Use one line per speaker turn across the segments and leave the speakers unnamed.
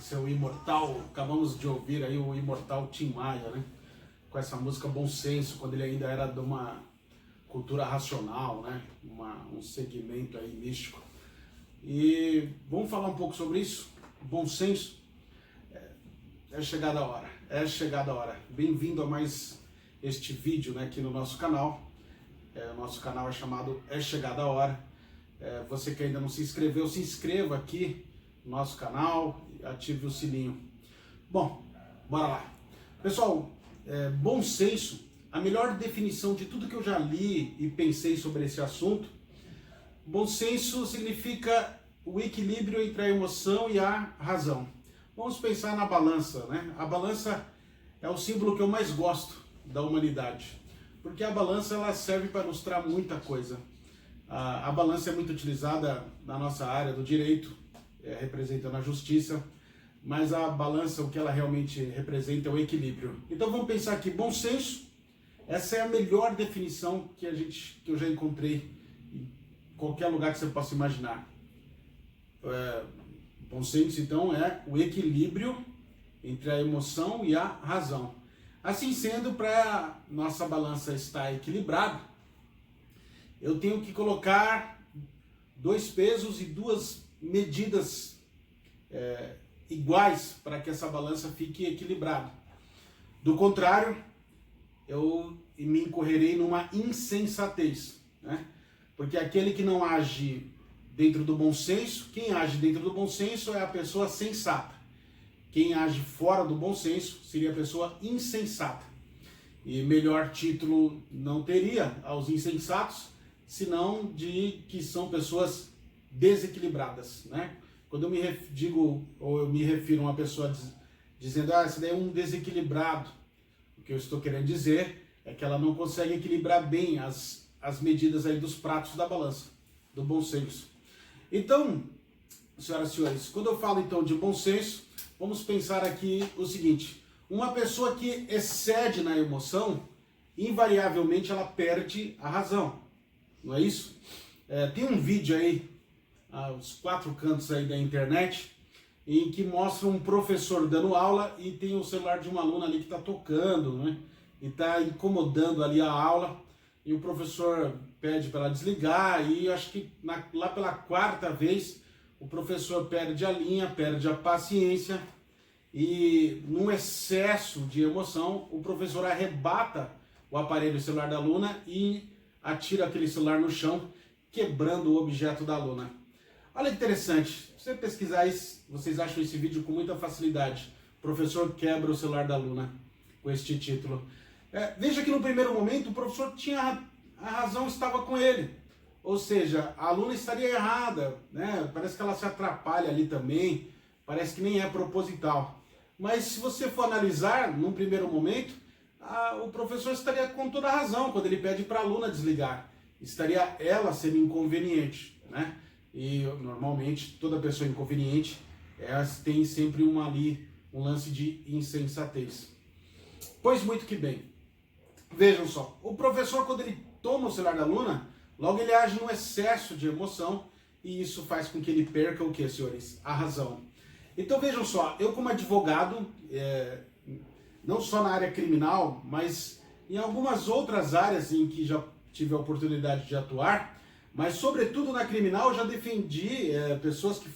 seu imortal, acabamos de ouvir aí o imortal Tim Maia, né? Com essa música Bom Senso, quando ele ainda era de uma cultura racional, né? Um segmento aí místico. E vamos falar um pouco sobre isso? Bom senso? É chegada a hora, é chegada a hora. Bem-vindo a mais este vídeo, né, aqui no nosso canal. O nosso canal é chamado É Chegada a Hora. Você que ainda não se inscreveu, se inscreva aqui no nosso canal e ative o sininho. Bom, bora lá. Pessoal, bom senso, a melhor definição de tudo que eu já li e pensei sobre esse assunto, bom senso significa o equilíbrio entre a emoção e a razão. Vamos pensar na balança, né? A balança é o símbolo que eu mais gosto da humanidade, porque a balança ela serve para ilustrar muita coisa. A balança é muito utilizada na nossa área do direito, representando a justiça, mas a balança, o que ela realmente representa é o equilíbrio. Então vamos pensar aqui, bom senso, essa é a melhor definição que eu já encontrei em qualquer lugar que você possa imaginar. Bom senso, então, é o equilíbrio entre a emoção e a razão. Assim sendo, para nossa balança estar equilibrada, eu tenho que colocar dois pesos e duas medidas iguais para que essa balança fique equilibrada. Do contrário, eu me incorrerei numa insensatez, né? Porque aquele que não age dentro do bom senso, quem age dentro do bom senso é a pessoa sensata. Quem age fora do bom senso seria a pessoa insensata. E melhor título não teria aos insensatos, senão de que são pessoas desequilibradas, né? Quando eu me refiro a uma pessoa dizendo, esse daí é um desequilibrado, o que eu estou querendo dizer é que ela não consegue equilibrar bem as medidas aí dos pratos da balança, do bom senso. Então, senhoras e senhores, quando eu falo então de bom senso, vamos pensar aqui o seguinte: uma pessoa que excede na emoção, invariavelmente ela perde a razão, não é isso? Tem um vídeo aí, aos quatro cantos aí da internet, em que mostra um professor dando aula e tem o celular de uma aluna ali que está tocando, né? E está incomodando ali a aula, e o professor pede para ela desligar, e acho que lá pela quarta vez o professor perde a linha, perde a paciência, e num excesso de emoção o professor arrebata o aparelho celular da aluna e atira aquele celular no chão, quebrando o objeto da aluna. Olha que interessante, se você pesquisar isso, vocês acham esse vídeo com muita facilidade. O professor quebra o celular da aluna, com este título. Veja que no primeiro momento o professor tinha a razão, estava com ele. Ou seja, a aluna estaria errada, né? Parece que ela se atrapalha ali também, parece que nem é proposital. Mas se você for analisar, num primeiro momento, o professor estaria com toda a razão quando ele pede para a aluna desligar. Estaria ela sendo inconveniente, né? E normalmente toda pessoa inconveniente tem sempre um lance de insensatez. Pois muito que bem. Vejam só, o professor, quando ele toma o celular da aluna, logo ele age num excesso de emoção, e isso faz com que ele perca o que, senhores? A razão. Então vejam só, eu como advogado, não só na área criminal, mas em algumas outras áreas em que já tive a oportunidade de atuar, mas sobretudo na criminal, eu já defendi pessoas que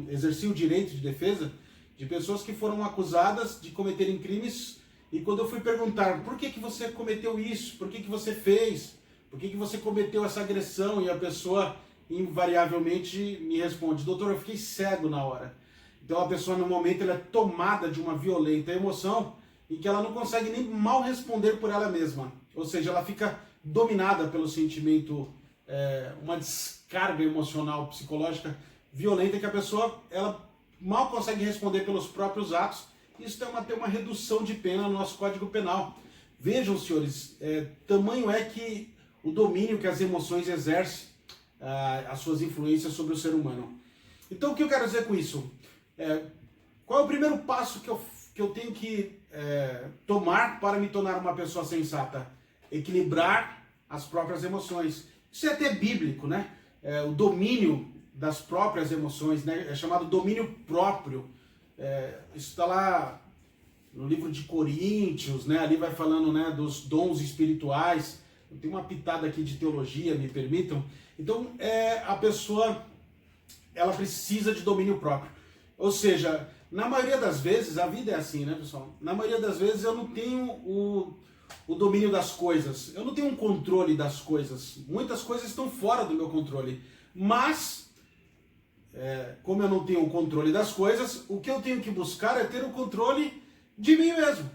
exerci o direito de defesa de pessoas que foram acusadas de cometerem crimes, e quando eu fui perguntar por que você cometeu isso, por que você fez, por que você cometeu essa agressão, e a pessoa invariavelmente me responde, doutor, eu fiquei cego na hora. Então a pessoa no momento ela é tomada de uma violenta emoção e que ela não consegue nem mal responder por ela mesma. Ou seja, ela fica dominada pelo sentimento, uma descarga emocional, psicológica violenta, que a pessoa ela mal consegue responder pelos próprios atos. Isso tem uma redução de pena no nosso Código Penal. Vejam, senhores, tamanho é que o domínio que as emoções exercem, as suas influências sobre o ser humano. Então o que eu quero dizer com isso? Qual é o primeiro passo que eu tenho que tomar para me tornar uma pessoa sensata? Equilibrar as próprias emoções. Isso é até bíblico, né? O domínio das próprias emoções, né? É chamado domínio próprio. Isso está lá no livro de Coríntios, né? Ali vai falando, né, dos dons espirituais. Tem uma pitada aqui de teologia, me permitam. Então, a pessoa, ela precisa de domínio próprio. Ou seja, na maioria das vezes, a vida é assim, né, pessoal? Na maioria das vezes eu não tenho o domínio das coisas. Eu não tenho um controle das coisas. Muitas coisas estão fora do meu controle. Mas, como eu não tenho o controle das coisas, o que eu tenho que buscar é ter o controle de mim mesmo.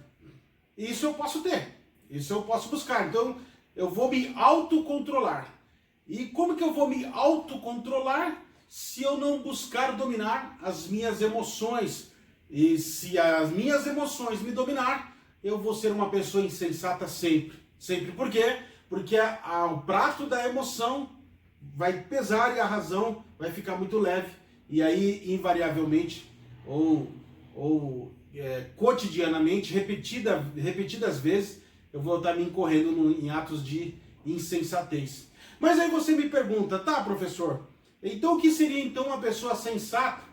Isso eu posso ter. Isso eu posso buscar. Então, eu vou me autocontrolar. E como que eu vou me autocontrolar se eu não buscar dominar as minhas emoções? E se as minhas emoções me dominar, eu vou ser uma pessoa insensata sempre. Sempre. Por quê? Porque o prato da emoção vai pesar e a razão vai ficar muito leve. E aí, invariavelmente, cotidianamente, repetidas vezes, eu vou estar me incorrendo em atos de insensatez. Mas aí você me pergunta, tá, professor, então o que seria então uma pessoa sensata?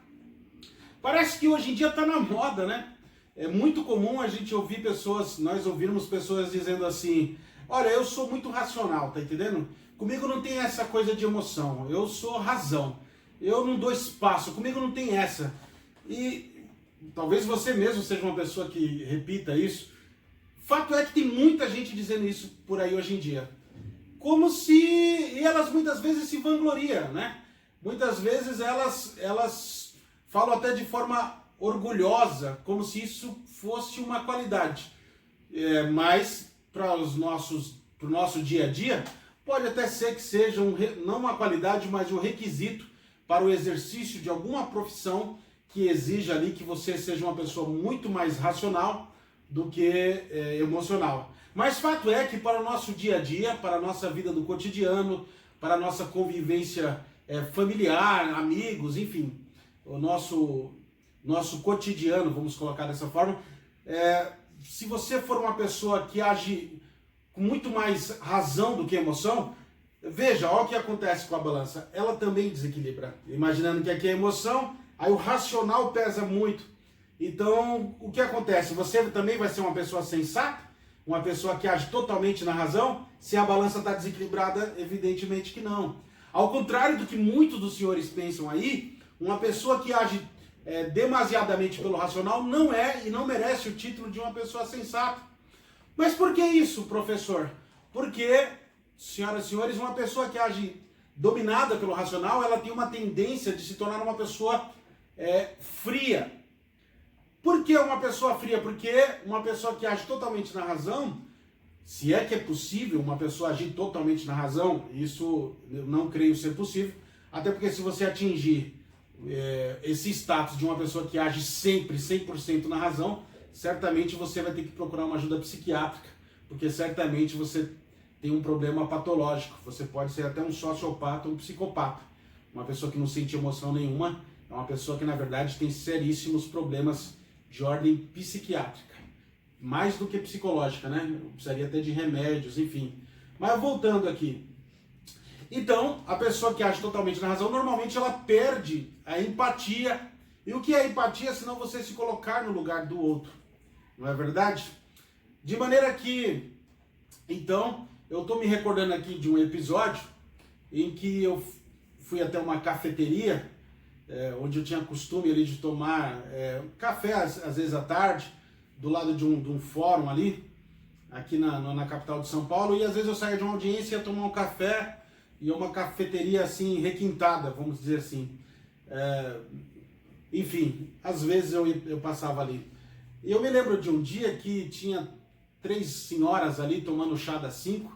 Parece que hoje em dia está na moda, né? É muito comum a gente ouvir nós ouvirmos pessoas dizendo assim, olha, eu sou muito racional, tá entendendo? Comigo não tem essa coisa de emoção, eu sou razão, eu não dou espaço, comigo não tem essa. E talvez você mesmo seja uma pessoa que repita isso. Fato é que tem muita gente dizendo isso por aí hoje em dia. Como se... E elas muitas vezes se vangloriam, né? Muitas vezes elas falam até de forma orgulhosa, como se isso fosse uma qualidade. Mas para o nosso dia a dia, pode até ser que seja não uma qualidade, mas um requisito para o exercício de alguma profissão que exija ali que você seja uma pessoa muito mais racional do que emocional. Mas fato é que para o nosso dia a dia, para a nossa vida do cotidiano, para a nossa convivência familiar, amigos, enfim, o nosso cotidiano, vamos colocar dessa forma, se você for uma pessoa que age com muito mais razão do que emoção, veja, olha o que acontece com a balança, ela também desequilibra. Imaginando que aqui é emoção, aí o racional pesa muito. Então, o que acontece? Você também vai ser uma pessoa sensata? Uma pessoa que age totalmente na razão? Se a balança está desequilibrada, evidentemente que não. Ao contrário do que muitos dos senhores pensam aí, uma pessoa que age demasiadamente pelo racional não é e não merece o título de uma pessoa sensata. Mas por que isso, professor? Porque, senhoras e senhores, uma pessoa que age dominada pelo racional, ela tem uma tendência de se tornar uma pessoa fria. Por que uma pessoa fria? Porque uma pessoa que age totalmente na razão, se é que é possível uma pessoa agir totalmente na razão, isso eu não creio ser possível, até porque se você atingir esse status de uma pessoa que age sempre 100% na razão, certamente você vai ter que procurar uma ajuda psiquiátrica, porque certamente você tem um problema patológico, você pode ser até um sociopata ou um psicopata. Uma pessoa que não sente emoção nenhuma é uma pessoa que na verdade tem seríssimos problemas de ordem psiquiátrica, mais do que psicológica, né? Eu precisaria até de remédios, enfim. Mas voltando aqui, então a pessoa que age totalmente na razão, normalmente ela perde a empatia. E o que é empatia se não você se colocar no lugar do outro? Não é verdade? De maneira que, então, eu estou me recordando aqui de um episódio em que eu fui até uma cafeteria, onde eu tinha costume ali de tomar café, às vezes à tarde, do lado de um fórum ali, aqui na capital de São Paulo, e às vezes eu saía de uma audiência e ia tomar um café, e uma cafeteria assim, requintada, vamos dizer assim. Enfim, às vezes eu passava ali. E eu me lembro de um dia que tinha 3 senhoras ali tomando chá das 5,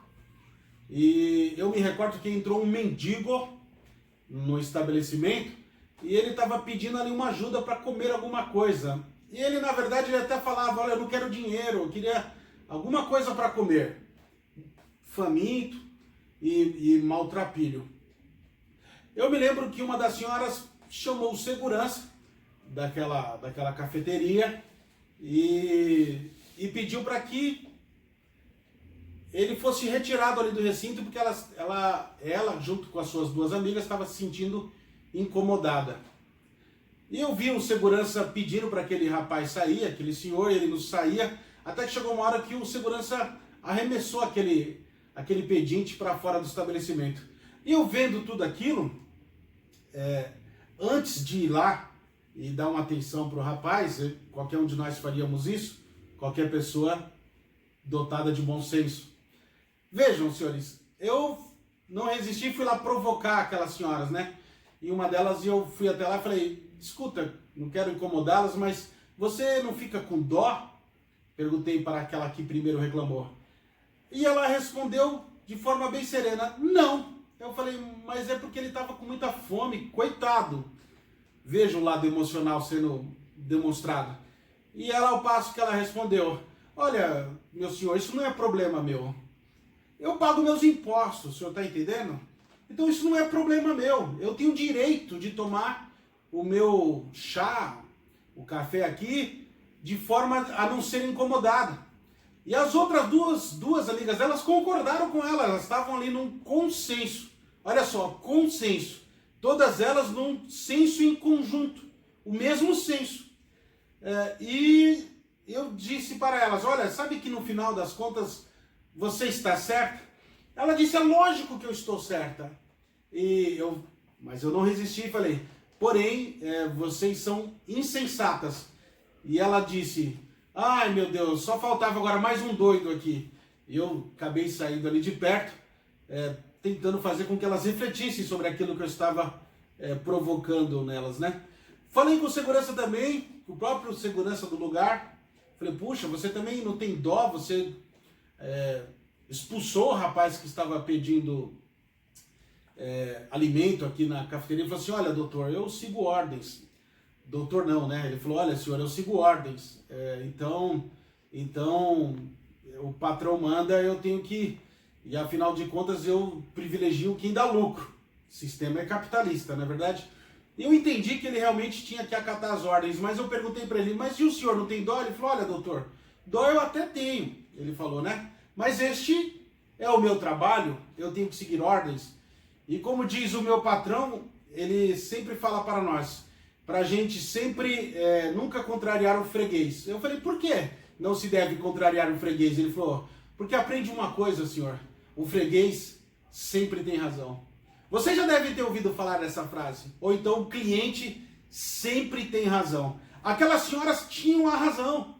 e eu me recordo que entrou um mendigo no estabelecimento, e ele estava pedindo ali uma ajuda para comer alguma coisa. E ele, na verdade, ele até falava, olha, eu não quero dinheiro, eu queria alguma coisa para comer. Faminto e maltrapilho. Eu me lembro que uma das senhoras chamou o segurança daquela cafeteria e pediu para que ele fosse retirado ali do recinto, porque ela junto com as suas 2 amigas, estava se sentindo incomodada. E eu vi o segurança pedindo para aquele rapaz sair, aquele senhor, ele não saía, até que chegou uma hora que o segurança arremessou aquele pedinte para fora do estabelecimento. E eu vendo tudo aquilo, antes de ir lá e dar uma atenção para o rapaz, qualquer um de nós faríamos isso, qualquer pessoa dotada de bom senso. Vejam, senhores, eu não resisti e fui lá provocar aquelas senhoras, né? E uma delas, eu fui até lá e falei, escuta, não quero incomodá-las, mas você não fica com dó? Perguntei para aquela que primeiro reclamou. E ela respondeu de forma bem serena, não. Eu falei, mas é porque ele estava com muita fome, coitado. Veja o lado emocional sendo demonstrado. E ela, ao passo que ela respondeu, olha, meu senhor, isso não é problema meu. Eu pago meus impostos, o senhor está entendendo? Então isso não é problema meu. Eu tenho direito de tomar o meu chá, o café aqui, de forma a não ser incomodado. E as outras duas amigas delas concordaram com ela, elas estavam ali num consenso. Olha só, consenso. Todas elas num senso em conjunto, o mesmo senso. E eu disse para elas, olha, sabe que no final das contas você está certa? Ela disse, é lógico que eu estou certa. Mas eu não resisti e falei, porém, vocês são insensatas. E ela disse, ai meu Deus, só faltava agora mais um doido aqui. E eu acabei saindo ali de perto, tentando fazer com que elas refletissem sobre aquilo que eu estava provocando nelas, né? Falei com o segurança também, o próprio segurança do lugar. Falei, puxa, você também não tem dó, você expulsou o rapaz que estava pedindo alimento aqui na cafeteria. Ele falou assim, olha doutor, eu sigo ordens. Doutor não, né? Ele falou, olha senhor, eu sigo ordens. Então o patrão manda, eu tenho que... E afinal de contas eu privilegio quem dá lucro. O sistema é capitalista, não é verdade? Eu entendi que ele realmente tinha que acatar as ordens, mas eu perguntei para ele, mas e o senhor não tem dó? Ele falou, olha doutor, dó eu até tenho, ele falou, né? Mas este é o meu trabalho, eu tenho que seguir ordens. E como diz o meu patrão, ele sempre fala para nós, para a gente sempre nunca contrariar o freguês. Eu falei, por que não se deve contrariar o freguês? Ele falou, porque aprende uma coisa, senhor, o freguês sempre tem razão. Você já deve ter ouvido falar dessa frase. Ou então o cliente sempre tem razão. Aquelas senhoras tinham a razão.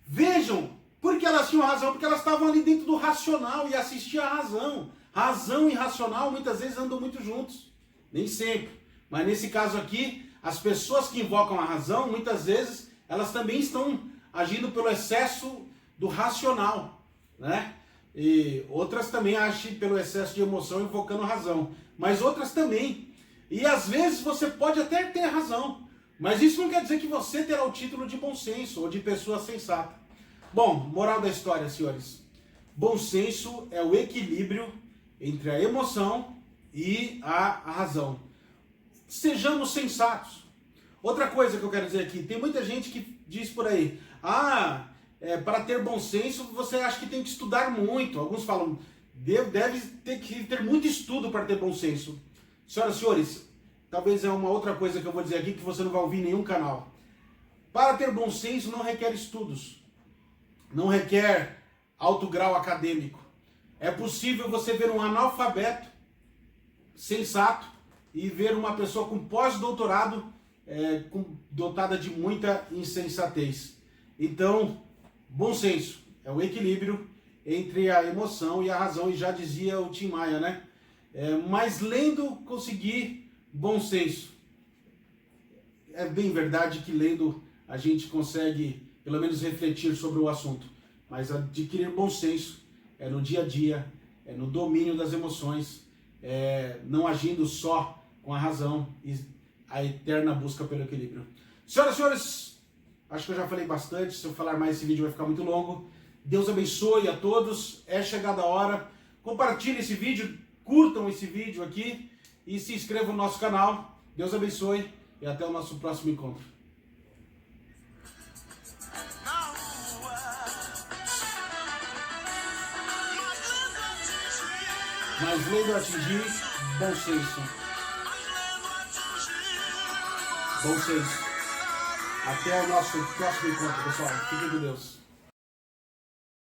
Vejam, por que elas tinham a razão? Porque elas estavam ali dentro do racional e assistiam à razão. Razão e racional muitas vezes andam muito juntos. Nem sempre. Mas nesse caso aqui, as pessoas que invocam a razão, muitas vezes, elas também estão agindo pelo excesso do racional, né? E outras também agem pelo excesso de emoção invocando razão. Mas outras também. E às vezes você pode até ter razão. Mas isso não quer dizer que você terá o título de bom senso ou de pessoa sensata. Bom, moral da história, senhores. Bom senso é o equilíbrio entre a emoção e a razão. Sejamos sensatos. Outra coisa que eu quero dizer aqui. Tem muita gente que diz por aí. Para ter bom senso, você acha que tem que estudar muito. Alguns falam, deve ter muito estudo para ter bom senso. Senhoras e senhores, talvez é uma outra coisa que eu vou dizer aqui que você não vai ouvir em nenhum canal. Para ter bom senso não requer estudos. Não requer alto grau acadêmico. É possível você ver um analfabeto sensato e ver uma pessoa com pós-doutorado dotada de muita insensatez. Então, bom senso é o equilíbrio entre a emoção e a razão, e já dizia o Tim Maia, né? Mas lendo conseguir bom senso. É bem verdade que lendo a gente consegue pelo menos refletir sobre o assunto, mas adquirir bom senso é no dia a dia, é no domínio das emoções, não agindo só com a razão e a eterna busca pelo equilíbrio. Senhoras e senhores, acho que eu já falei bastante, se eu falar mais esse vídeo vai ficar muito longo. Deus abençoe a todos, é chegada a hora. Compartilhe esse vídeo, curtam esse vídeo aqui e se inscrevam no nosso canal. Deus abençoe e até o nosso próximo encontro. Mas lendo atingir bom senso. Bom senso. Até o nosso próximo encontro, pessoal. Fiquem com Deus.